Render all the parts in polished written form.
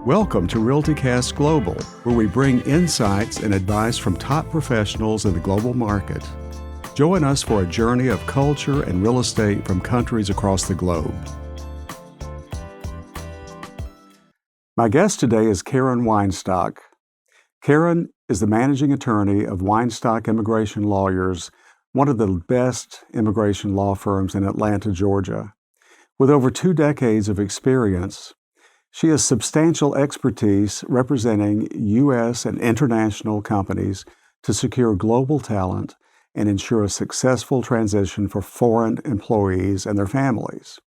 Welcome to RealtyCast Global, where we bring insights and advice from top professionals in the global market. Join us for a journey of culture and real estate from countries across the globe. My guest today is Karen Weinstock. Karen is the managing attorney of Weinstock Immigration Lawyers, one of the best immigration law firms in Atlanta, Georgia. With over 2 decades of experience, she has substantial expertise representing U.S. and international companies to secure global talent and ensure a successful transition for foreign employees and their families.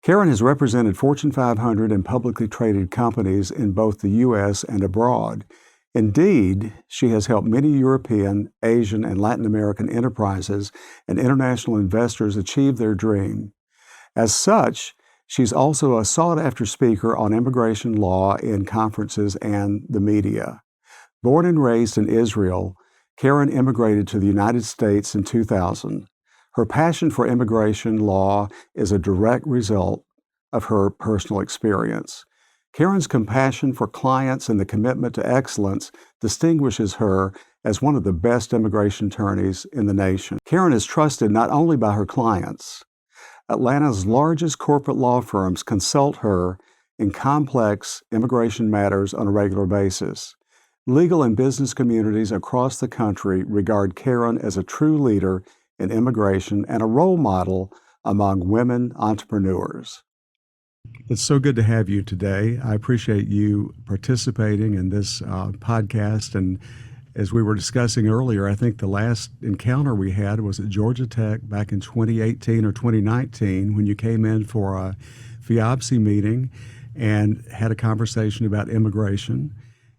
Karen has represented Fortune 500 and publicly traded companies in both the U.S. and abroad. Indeed, she has helped many European, Asian, and Latin American enterprises and international investors achieve their dream. As such, she's also a sought-after speaker on immigration law in conferences and the media. Born and raised in Israel, Karen immigrated to the United States in 2000. Her passion for immigration law is a direct result of her personal experience. Karen's compassion for clients and the commitment to excellence distinguishes her as one of the best immigration attorneys in the nation. Karen is trusted not only by her clients. Atlanta's largest corporate law firms consult her in complex immigration matters on a regular basis. Legal and business communities across the country regard Karen as a true leader in immigration and a role model among women entrepreneurs. It's so good to have you today. I appreciate you participating in this podcast. And as we were discussing earlier, I think the last encounter we had was at Georgia Tech back in 2018 or 2019 when you came in for a FIABC meeting and had a conversation about immigration.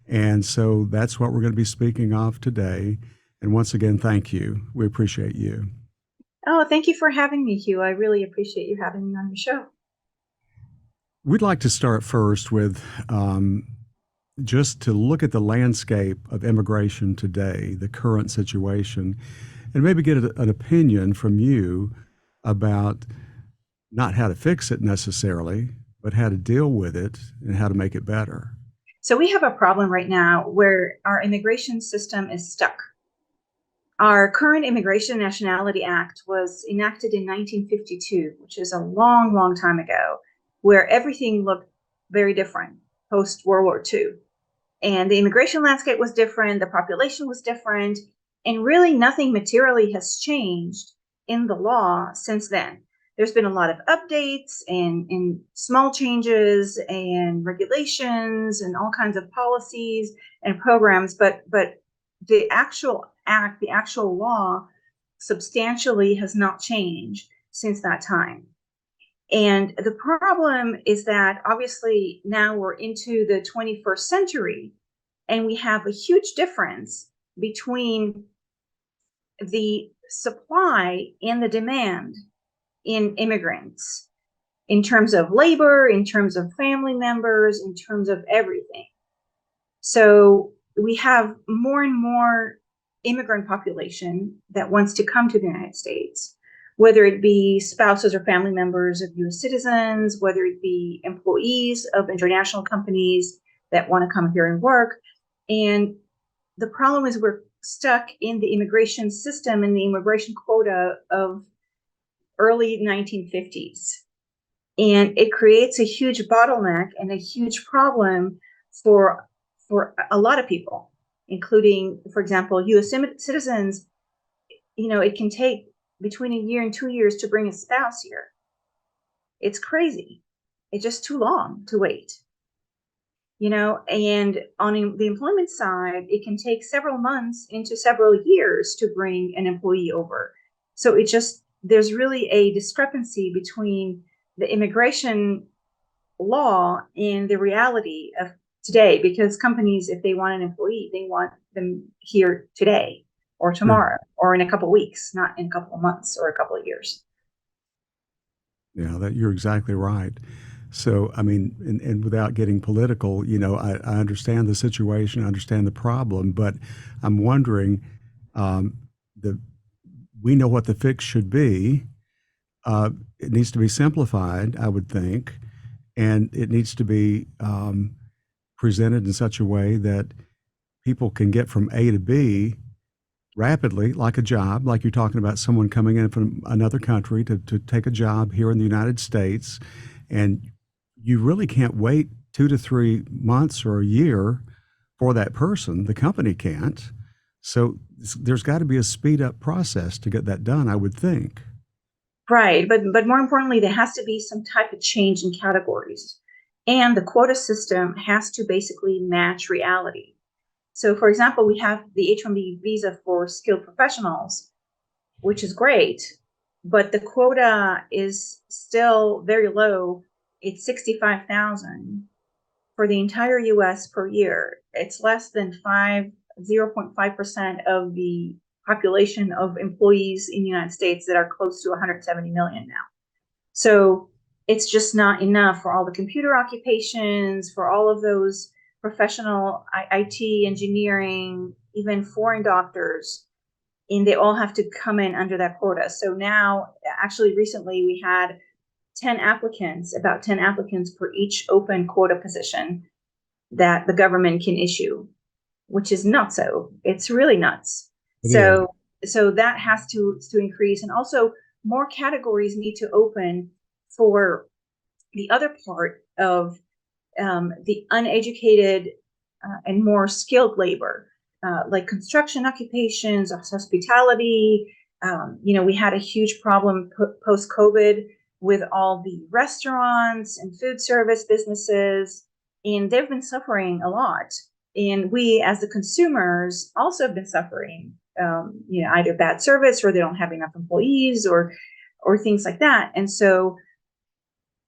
And so that's what we're going to be speaking of today. And once again, thank you. We appreciate you. Oh, thank you for having me, Hugh. I really appreciate you having me on your show. We'd like to start first with just to look at the landscape of immigration today, the current situation, and maybe get an opinion from you about not how to fix it necessarily, but how to deal with it and how to make it better. So we have a problem right now where our immigration system is stuck. Our current Immigration Nationality Act was enacted in 1952, which is a long, long time ago, where everything looked very different post-World War II. And the immigration landscape was different, the population was different, and really nothing materially has changed in the law since then. There's been a lot of updates and small changes and regulations and all kinds of policies and programs, but the actual act, the actual law, substantially has not changed since that time. And the problem is that obviously now we're into the 21st century and we have a huge difference between the supply and the demand in immigrants in terms of labor, in terms of family members, in terms of everything. So we have more and more immigrant population that wants to come to the United States, whether it be spouses or family members of U.S. citizens, whether it be employees of international companies that want to come here and work. And the problem is we're stuck in the immigration system and the immigration quota of early 1950s. And it creates a huge bottleneck and a huge problem for a lot of people, including, for example, U.S. citizens. You know, it can take between a year and 2 years to bring a spouse here. It's crazy. It's just too long to wait. You know, and on the employment side, it can take several months into several years to bring an employee over. So there's really a discrepancy between the immigration law and the reality of today, because companies, if they want an employee, they want them here today or tomorrow or in a couple of weeks, not in a couple of months or a couple of years. Yeah, you're exactly right. So, I mean, and without getting political, you know, I understand the situation, I understand the problem, but I'm wondering, we know what the fix should be. It needs to be simplified, I would think. and it needs to be presented in such a way that people can get from A to B rapidly, like a job, like you're talking about someone coming in from another country to take a job here in the United States. And you really can't wait 2 to 3 months or a year for that person. The company can't. So there's got to be a speed up process to get that done, I would think. Right, but more importantly, there has to be some type of change in categories, and the quota system has to basically match reality. So, for example, we have the H-1B visa for skilled professionals, which is great, but the quota is still very low. It's 65,000 for the entire US per year. It's less than 0.5% of the population of employees in the United States that are close to 170 million now. So it's just not enough for all the computer occupations, for all of those professional IT, engineering, even foreign doctors, and they all have to come in under that quota. So now, actually, recently we had about 10 applicants per each open quota position that the government can issue, which is nuts. So it's really nuts. It is. So that has to increase, and also more categories need to open for the other part of the uneducated and more skilled labor, like construction occupations, hospitality. We had a huge problem post COVID with all the restaurants and food service businesses, and they've been suffering a lot. And we, as the consumers, also have been suffering. Either bad service, or they don't have enough employees, or things like that. And so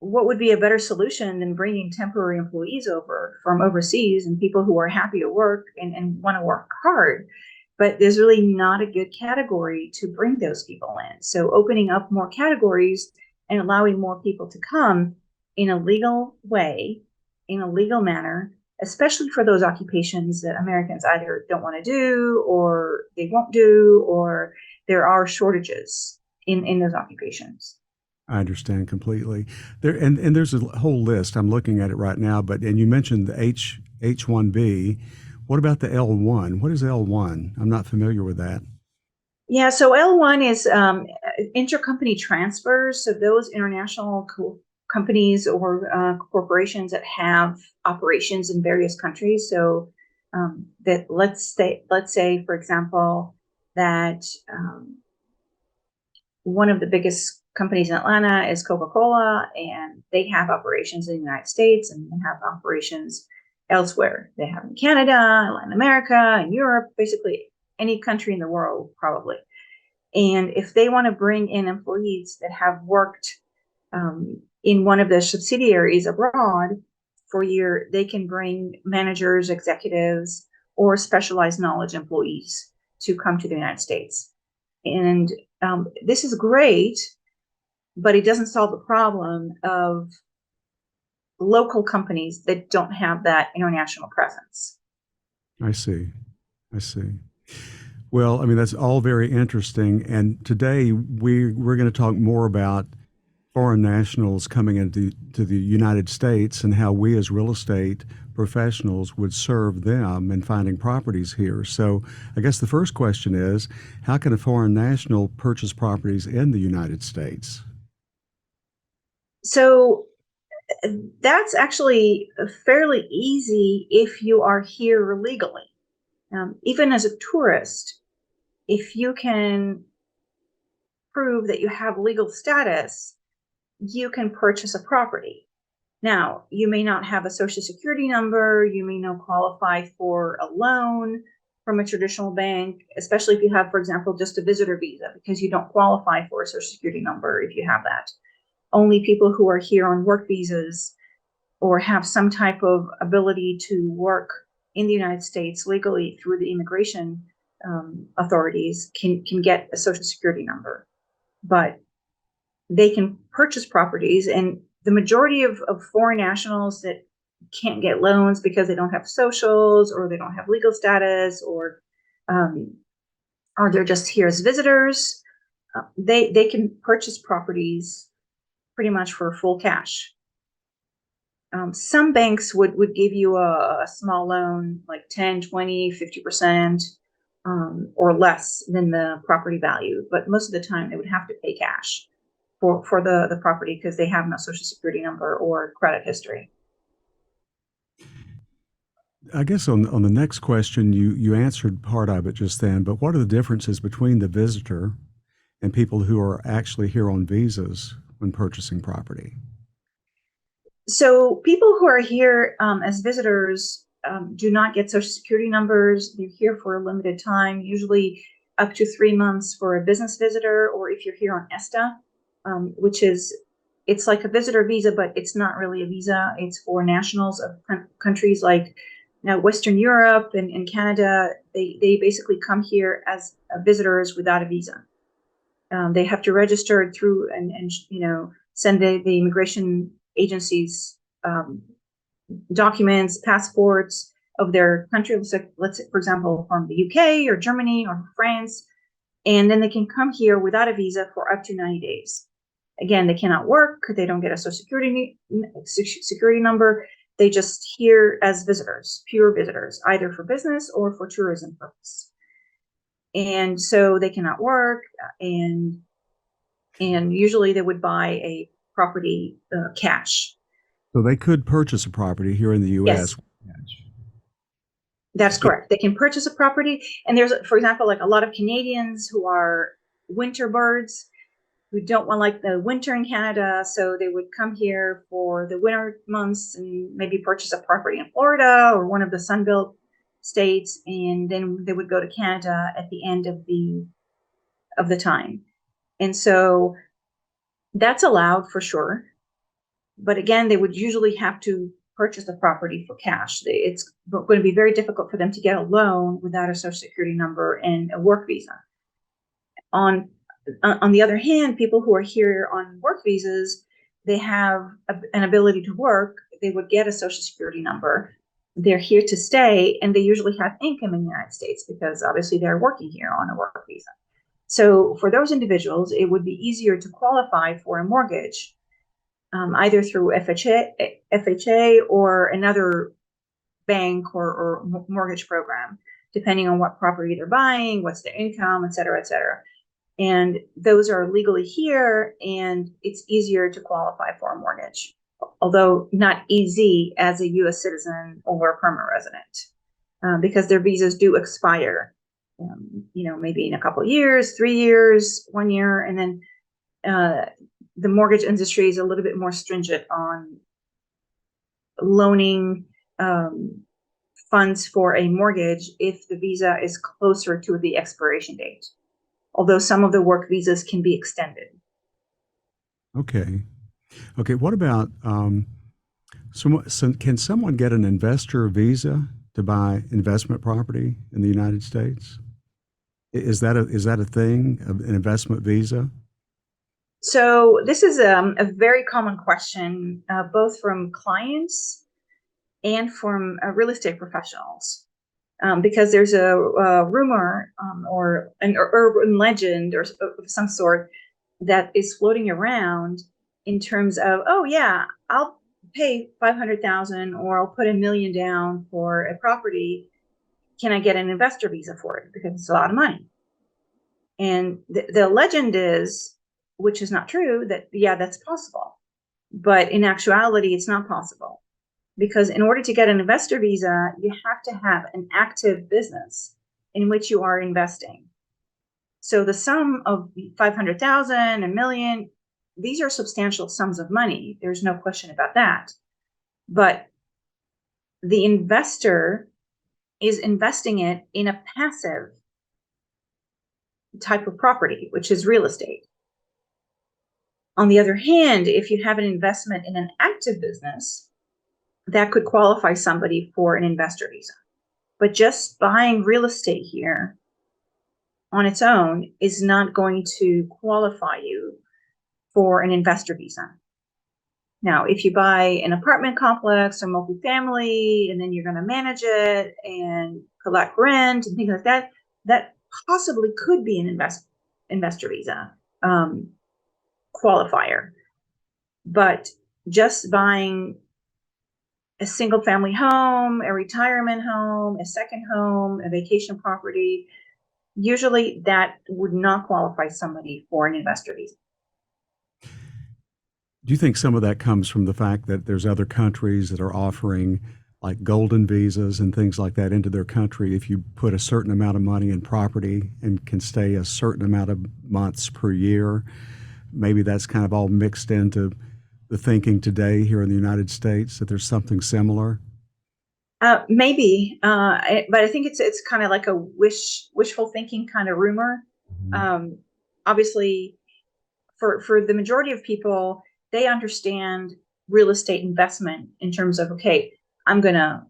what would be a better solution than bringing temporary employees over from overseas, and people who are happy to work and want to work hard? But there's really not a good category to bring those people in. So opening up more categories and allowing more people to come in a legal way, in a legal manner, especially for those occupations that Americans either don't want to do, or they won't do, or there are shortages in those occupations. I understand completely. And there's a whole list. I'm looking at it right now, and you mentioned the H1B. What about the L1? What is L1? I'm not familiar with that. Yeah, so L1 is intercompany transfers. So those international companies or corporations that have operations in various countries. So that let's say, for example, that one of the biggest companies in Atlanta is Coca-Cola, and they have operations in the United States, and they have operations elsewhere. They have in Canada, Latin America, and Europe, basically any country in the world, probably. And if they want to bring in employees that have worked in one of their subsidiaries abroad for a year, they can bring managers, executives, or specialized knowledge employees to come to the United States. And this is great, but it doesn't solve the problem of local companies that don't have that international presence. I see. I see. Well, I mean, that's all very interesting. And today we're going to talk more about foreign nationals coming into the United States and how we as real estate professionals would serve them in finding properties here. So I guess the first question is, how can a foreign national purchase properties in the United States? So that's actually fairly easy if you are here legally. Even as a tourist, if you can prove that you have legal status, you can purchase a property. Now, you may not have a social security number, you may not qualify for a loan from a traditional bank, especially if you have, for example, just a visitor visa, because you don't qualify for a social security number if you have that. Only people who are here on work visas or have some type of ability to work in the United States legally through the immigration authorities can get a social security number. But they can purchase properties, and the majority of foreign nationals that can't get loans because they don't have socials, or they don't have legal status, or they're just here as visitors, they can purchase properties pretty much for full cash. Some banks would give you a small loan, like 10, 20, 50%, or less than the property value. But most of the time, they would have to pay cash for the property because they have no social security number or credit history. I guess on the next question, you answered part of it just then, but what are the differences between the visitor and people who are actually here on visas when purchasing property? So people who are here as visitors do not get social security numbers. They're here for a limited time, usually up to 3 months for a business visitor, or if you're here on ESTA, which is, it's like a visitor visa, but it's not really a visa. It's for nationals of countries like Western Europe and Canada. They basically come here as visitors without a visa. They have to register through and send the immigration agencies documents, passports of their country. Let's say, for example, from the UK or Germany or France, and then they can come here without a visa for up to 90 days. Again, they cannot work. They don't get a social security number. They just here as visitors, pure visitors, either for business or for tourism purpose. And so they cannot work, and usually they would buy a property cash. So they could purchase a property here in the U.S. Yes, that's correct. They can purchase a property, and there's, for example, like a lot of Canadians who are winter birds who don't want like the winter in Canada, so they would come here for the winter months and maybe purchase a property in Florida or one of the Sunbelt states, and then they would go to Canada at the end of the time. And so that's allowed for sure. But again, they would usually have to purchase the property for cash. It's going to be very difficult for them to get a loan without a social security number and a work visa. On the other hand, people who are here on work visas, they have an ability to work. They would get a social security number. They're here to stay, and they usually have income in the United States because obviously they're working here on a work visa. So for those individuals, it would be easier to qualify for a mortgage, either through FHA or another bank or mortgage program, depending on what property they're buying, what's their income, et cetera, et cetera. And those are legally here, and it's easier to qualify for a mortgage, although not easy as a U.S. citizen or a permanent resident, because their visas do expire, maybe in a couple of years, 3 years, 1 year, and then the mortgage industry is a little bit more stringent on loaning funds for a mortgage if the visa is closer to the expiration date, although some of the work visas can be extended. Okay. What about can someone get an investor visa to buy investment property in the United States? Is that a thing, an investment visa? So this is a very common question, both from clients and from real estate professionals, because there's a rumor or an urban legend or of some sort that is floating around in terms of, oh yeah, I'll pay 500,000 or I'll put $1 million down for a property. Can I get an investor visa for it? Because it's a lot of money. And the legend is, which is not true, that yeah, that's possible. But in actuality, it's not possible. Because in order to get an investor visa, you have to have an active business in which you are investing. So the sum of 500,000, $1 million, these are substantial sums of money. There's no question about that. But the investor is investing it in a passive type of property, which is real estate. On the other hand, if you have an investment in an active business, that could qualify somebody for an investor visa. But just buying real estate here on its own is not going to qualify you for an investor visa. Now, if you buy an apartment complex or multifamily, and then you're going to manage it and collect rent and things like that, that possibly could be an investor visa qualifier. But just buying a single family home, a retirement home, a second home, a vacation property, usually that would not qualify somebody for an investor visa. Do you think some of that comes from the fact that there's other countries that are offering like golden visas and things like that into their country if you put a certain amount of money in property and can stay a certain amount of months per year? Maybe that's kind of all mixed into the thinking today here in the United States, that there's something similar? Maybe, but I think it's kind of like a wishful thinking kind of rumor. Mhm. Obviously, for the majority of people, they understand real estate investment in terms of, okay, I'm going to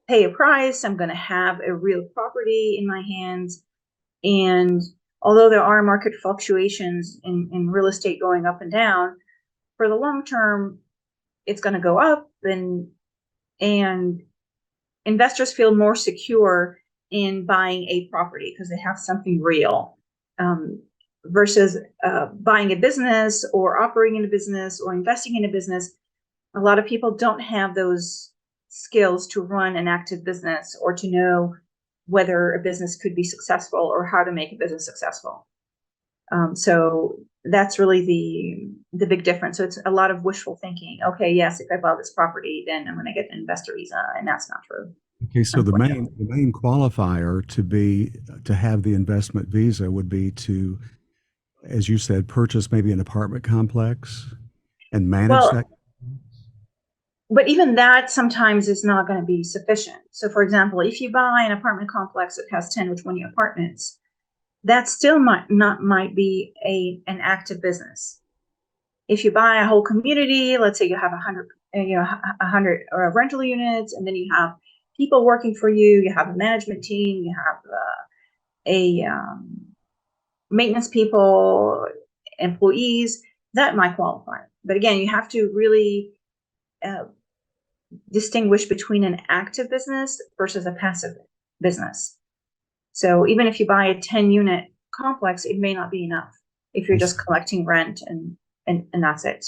pay a price, I'm going to have a real property in my hands. And although there are market fluctuations in real estate going up and down, for the long term, it's going to go up, and investors feel more secure in buying a property because they have something real, versus buying a business or operating in a business or investing in a business. A lot of people don't have those skills to run an active business or to know whether a business could be successful or how to make a business successful. So that's really the big difference. So it's a lot of wishful thinking. Okay, yes, if I buy this property, then I'm going to get an investor visa, and that's not true, Okay, so the unfortunately. main qualifier to have the investment visa would be to, as you said, purchase maybe an apartment complex and manage Well, that. but even that sometimes is not going to be sufficient. So, for example, if you buy an apartment complex that has 10 or 20 apartments, that still might be an active business. If you buy a whole community, let's say you have 100, 100 or rental units, and then you have people working for you, you have a management team, you have a maintenance people, employees, that might qualify. But again, you have to really uh, distinguish between an active business versus a passive business. So even if you buy a 10 unit complex, it may not be enough if you're I just see. collecting rent and that's it.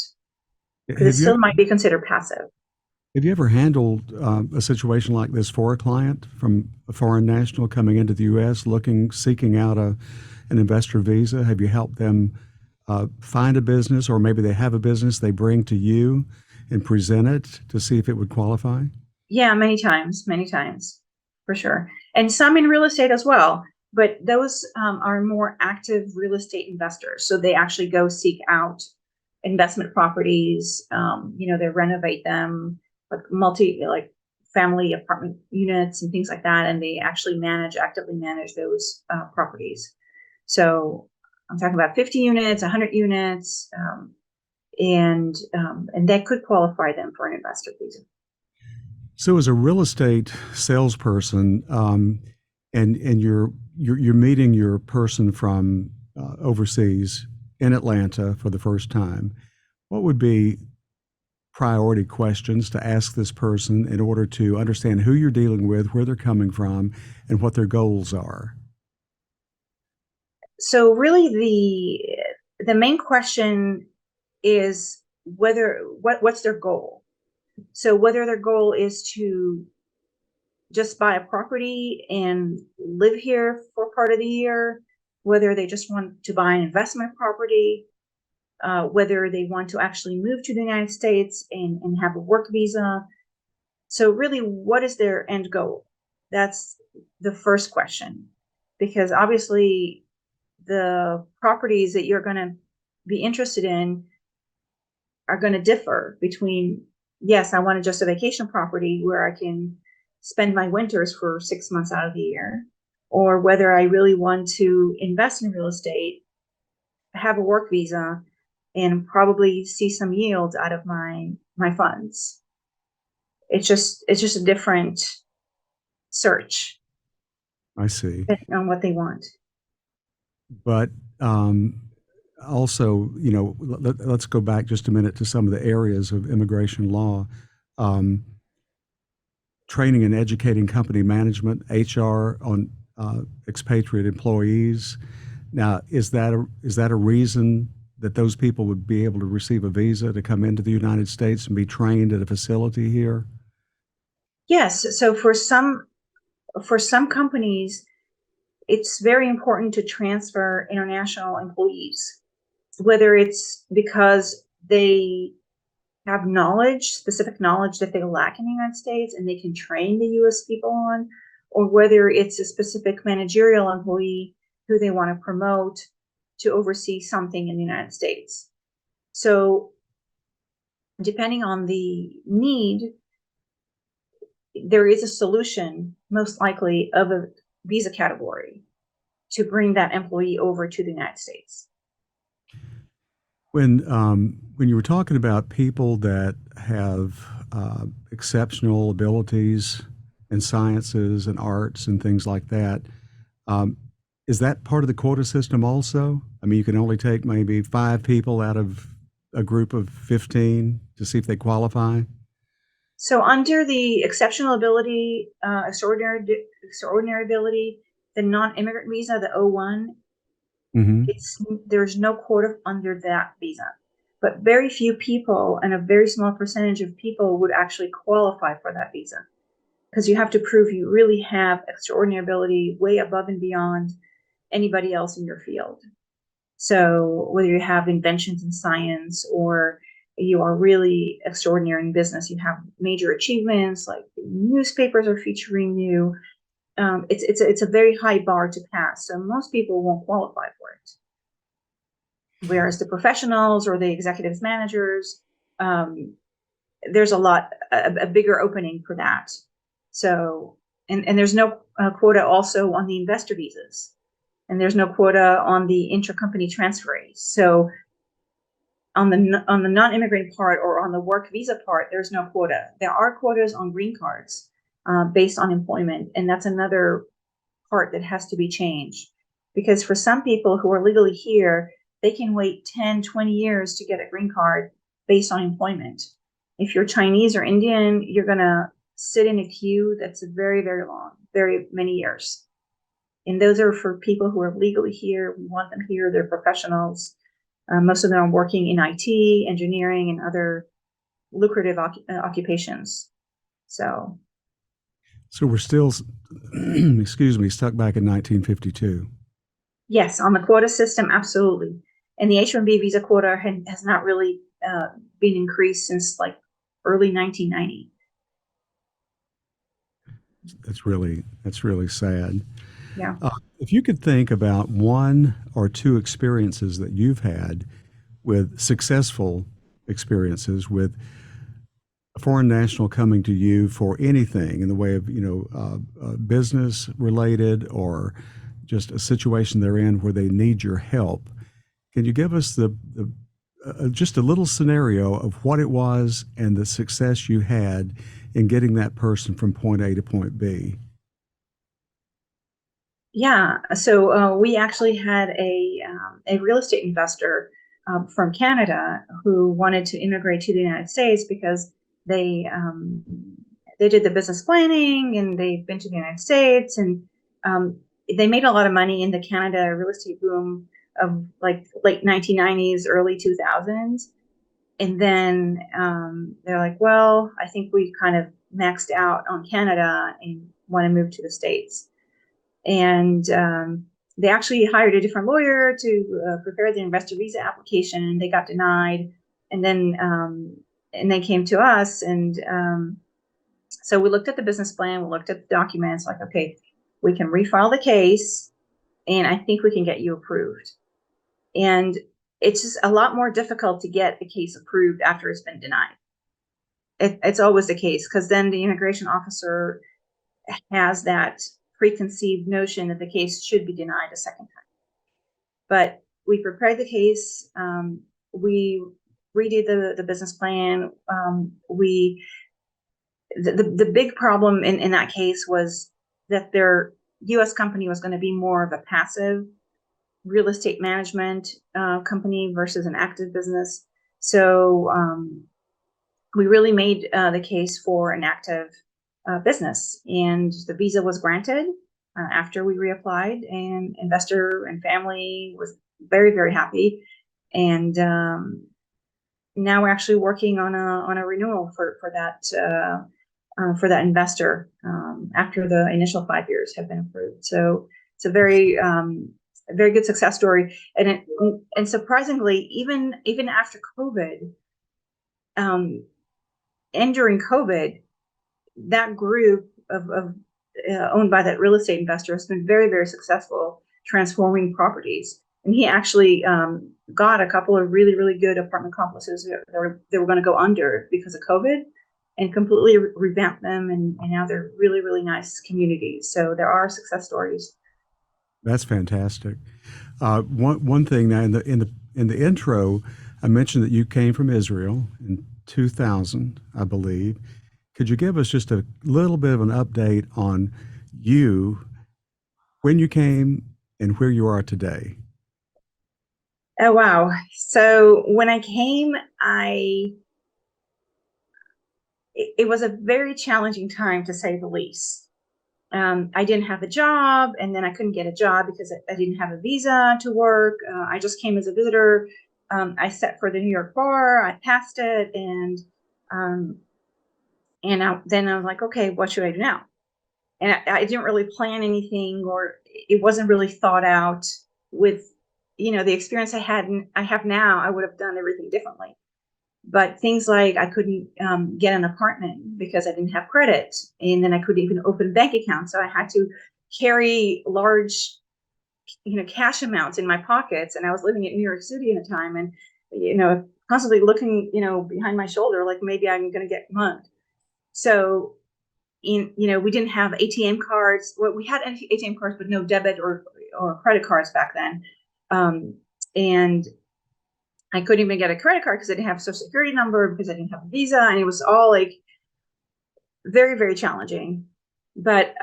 Because it Have you still ever might be considered passive. have you ever handled a situation like this for a client from a foreign national coming into the U.S. seeking out an investor visa? Have you helped them find a business, or maybe they have a business they bring to you and present it to see if it would qualify? Yeah, many times, for sure. And some in real estate as well. But those are more active real estate investors. So they actually go seek out investment properties. They renovate them, like family apartment units and things like that. And they actually actively manage those properties. So I'm talking about 50 units, 100 units, and that could qualify them for an investor visa. So, as a real estate salesperson, and you're meeting your person from overseas in Atlanta for the first time, what would be priority questions to ask this person in order to understand who you're dealing with, where they're coming from, and what their goals are? So really the main question is what's their goal. So whether their goal is to just buy a property and live here for part of the year, whether they just want to buy an investment property, whether they want to actually move to the United States and have a work visa. So really, what is their end goal? That's the first question, because obviously the properties that you're going to be interested in are going to differ between, yes, I want just a vacation property where I can spend my winters for 6 months out of the year, or whether I really want to invest in real estate, have a work visa, and probably see some yields out of my funds. It's just a different search I see. depending on what they want. But um, also, let's go back just a minute to some of the areas of immigration law. Um, Training and educating company management, HR on expatriate employees. Now, is that a reason that those people would be able to receive a visa to come into the United States and be trained at a facility here? Yes. So for some companies, it's very important to transfer international employees, whether it's because they have knowledge, specific knowledge that they lack in the United States and they can train the US people on, or whether it's a specific managerial employee who they want to promote to oversee something in the United States. So depending on the need, there is a solution, most likely, of a visa category to bring that employee over to the United States. When you were talking about people that have exceptional abilities in sciences and arts and things like that, um, is that part of the quota system also? I mean, you can only take maybe 5 people out of a group of 15 to see if they qualify? So under the exceptional ability, extraordinary ability, the non-immigrant visa, the O1, Mm-hmm. there's no quota under that visa. But very few people and a very small percentage of people would actually qualify for that visa, because you have to prove you really have extraordinary ability way above and beyond anybody else in your field. So whether you have inventions in science or you are really extraordinary in business, you have major achievements, like newspapers are featuring you. It's a very high bar to pass, so most people won't qualify for it. Whereas the professionals or the executives, managers, um, there's a bigger opening for that. So, and there's no quota also on the investor visas, and there's no quota on the intercompany transferees. So on the non-immigrant part or on the work visa part, there's no quota. There are quotas on green cards based on employment, and that's another part that has to be changed. Because for some people who are legally here, they can wait 10, 20 years to get a green card based on employment. If you're Chinese or Indian, you're going to sit in a queue that's very, very long, very many years. And those are for people who are legally here. We want them here. They're professionals. Most of them are working in IT, engineering, and other lucrative occupations. So, So we're still, excuse me, stuck back in 1952. yes, on the quota system, absolutely. And the H-1B visa quota has not really been increased since like early 1990. That's really sad. Yeah. If you could think about one or two experiences that you've had with successful experiences with a foreign national coming to you for anything in the way of business related or just a situation they're in where they need your help, can you give us the just a little scenario of what it was and the success you had in getting that person from point A to point B? Yeah. So we actually had a real estate investor from Canada who wanted to immigrate to the United States because they um, they did the business planning and they've been to the United States, and um, they made a lot of money in the Canada real estate boom of like late 1990s, early 2000s. And then they're like, well, I think we kind of maxed out on Canada and want to move to the States. And they actually hired a different lawyer to prepare the investor visa application, and they got denied. And then came to us, and so we looked at the business plan, we looked at the documents, like, okay, we can refile the case, and I think we can get you approved. And it's just a lot more difficult to get a case approved after it's been denied. It's always the case, because then the immigration officer has that preconceived notion that the case should be denied a second time. But we prepared the case. We redid the business plan. The big problem in that case was that their U.S. company was going to be more of a passive real estate management company versus an active business. So we really made the case for an active business, and the visa was granted after we reapplied, and investor and family was very, very happy. And now we're actually working on a renewal for that for that investor after the initial 5 years have been approved. So it's a very good success story. And surprisingly, even after COVID, and during COVID, that group of owned by that real estate investor has been very, very successful transforming properties. And he actually got a couple of really, really good apartment complexes that were going to go under because of COVID, and completely revamped them. And now they're really, really nice communities. So there are success stories. That's fantastic. One thing now in the intro, I mentioned that you came from Israel in 2000, I believe. Could you give us just a little bit of an update on you, when you came, and where you are today? Oh, wow. So when I came, it was a very challenging time, to say the least. I didn't have a job, and then I couldn't get a job because I didn't have a visa to work. I just came as a visitor. I sat for the New York bar. I passed it, and then I was like, okay, what should I do now? And I didn't really plan anything, or it wasn't really thought out. With the experience I have now, I would have done everything differently. But things like I couldn't get an apartment because I didn't have credit, and then I couldn't even open bank accounts. So I had to carry large, cash amounts in my pockets. And I was living in New York City at the time, and constantly looking, behind my shoulder, like maybe I'm going to get mugged. So, we didn't have ATM cards. Well, we had ATM cards, but no debit or credit cards back then. And I couldn't even get a credit card because I didn't have a social security number, because I didn't have a visa. And it was all like very, very challenging. But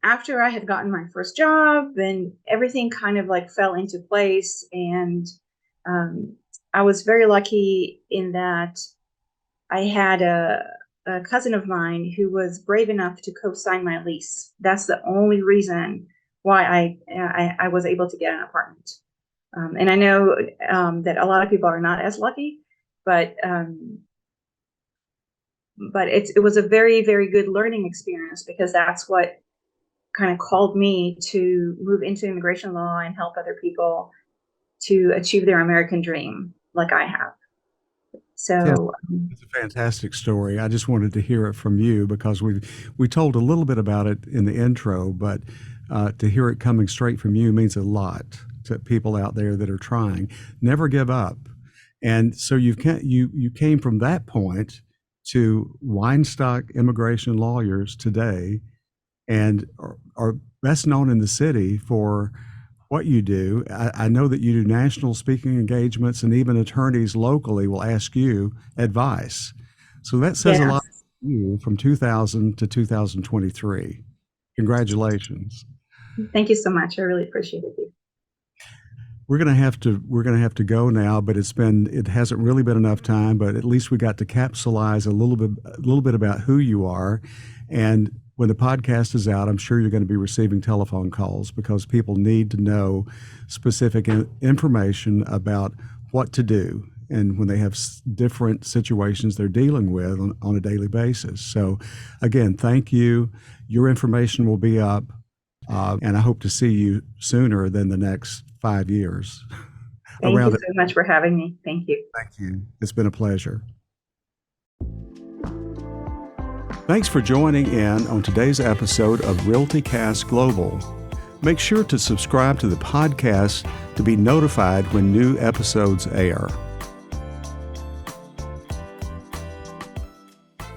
after I had gotten my first job, then everything kind of like fell into place. And I was very lucky in that I had a cousin of mine who was brave enough to co-sign my lease. That's the only reason why I was able to get an apartment. And I know that a lot of people are not as lucky, but it was a very, very good learning experience, because that's what kind of called me to move into immigration law and help other people to achieve their American dream like I have. So It's a fantastic story. I just wanted to hear it from you because we told a little bit about it in the intro, but to hear it coming straight from you means a lot to people out there that are trying. Never give up. And so you came from that point to Weinstock Immigration Lawyers today, and are best known in the city for what you do. I know that you do national speaking engagements, and even attorneys locally will ask you advice. So that says a lot about you from 2000 to 2023. Congratulations. Thank you so much. I really appreciate it. We're gonna have to go now, but it hasn't really been enough time, but at least we got to capsulize a little bit about who you are. And when the podcast is out, I'm sure you're going to be receiving telephone calls, because people need to know specific information about what to do, and when they have different situations they're dealing with on a daily basis. So again, thank you. Your information will be up, and I hope to see you sooner than the next 5 years. Thank you so much for having me. Thank you. Thank you. It's been a pleasure. Thanks for joining in on today's episode of RealtyCast Global. Make sure to subscribe to the podcast to be notified when new episodes air.